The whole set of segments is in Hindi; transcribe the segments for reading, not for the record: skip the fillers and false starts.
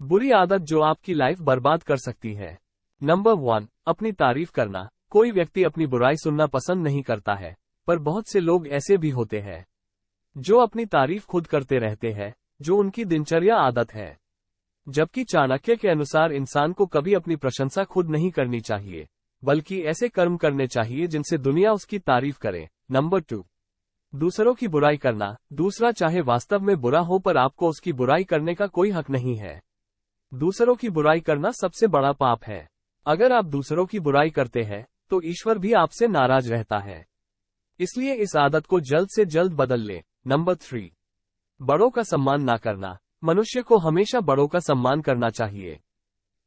बुरी आदत जो आपकी लाइफ बर्बाद कर सकती है। नंबर 1, अपनी तारीफ करना। कोई व्यक्ति अपनी बुराई सुनना पसंद नहीं करता है, पर बहुत से लोग ऐसे भी होते हैं जो अपनी तारीफ खुद करते रहते हैं, जो उनकी दिनचर्या आदत है। जबकि चाणक्य के अनुसार इंसान को कभी अपनी प्रशंसा खुद नहीं करनी चाहिए, बल्कि ऐसे कर्म करने चाहिए जिनसे दुनिया उसकी तारीफ करे। नंबर 2, दूसरों की बुराई करना। दूसरा चाहे वास्तव में बुरा हो, पर आपको उसकी बुराई करने का कोई हक नहीं है। दूसरों की बुराई करना सबसे बड़ा पाप है। अगर आप दूसरों की बुराई करते हैं, तो ईश्वर भी आपसे नाराज रहता है। इसलिए इस आदत को जल्द से जल्द बदल ले। नंबर 3, बड़ों का सम्मान ना करना। मनुष्य को हमेशा बड़ों का सम्मान करना चाहिए,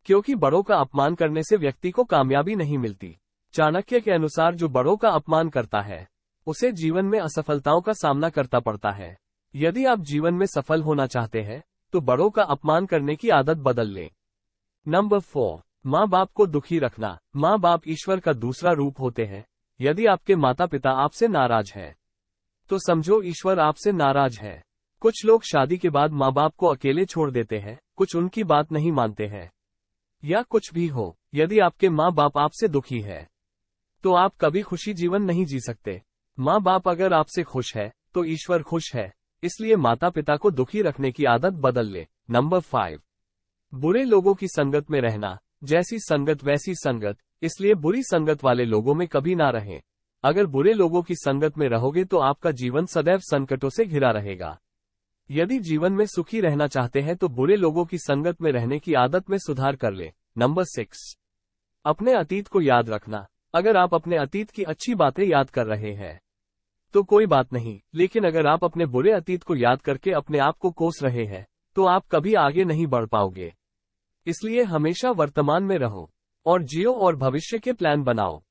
क्योंकि बड़ों का अपमान करने से व्यक्ति को कामयाबी नहीं मिलती। चाणक्य के अनुसार जो बड़ों का अपमान करता है, उसे जीवन में असफलताओं का सामना करना पड़ता है। यदि आप जीवन में सफल होना चाहते हैं, तो बड़ों का अपमान करने की आदत बदल लें। नंबर 4, माँ बाप को दुखी रखना। माँ बाप ईश्वर का दूसरा रूप होते हैं। यदि आपके माता पिता आपसे नाराज हैं, तो समझो ईश्वर आपसे नाराज है। कुछ लोग शादी के बाद माँ बाप को अकेले छोड़ देते हैं, कुछ उनकी बात नहीं मानते हैं, या कुछ भी हो। यदि आपके माँ बाप आपसे दुखी है, तो आप कभी खुशी जीवन नहीं जी सकते। माँ बाप अगर आपसे खुश है, तो ईश्वर खुश है। इसलिए माता पिता को दुखी रखने की आदत बदल ले। नंबर 5, बुरे लोगों की संगत में रहना। जैसी संगत वैसी संगत, इसलिए बुरी संगत वाले लोगों में कभी ना रहें। अगर बुरे लोगों की संगत में रहोगे तो आपका जीवन सदैव संकटों से घिरा रहेगा। यदि जीवन में सुखी रहना चाहते हैं, तो बुरे लोगों की संगत में रहने की आदत में सुधार कर ले। नंबर 6, अपने अतीत को याद रखना। अगर आप अपने अतीत की अच्छी बातें याद कर रहे हैं, तो कोई बात नहीं, लेकिन अगर आप अपने बुरे अतीत को याद करके अपने आप को कोस रहे हैं, तो आप कभी आगे नहीं बढ़ पाओगे। इसलिए हमेशा वर्तमान में रहो और जियो और भविष्य के प्लान बनाओ।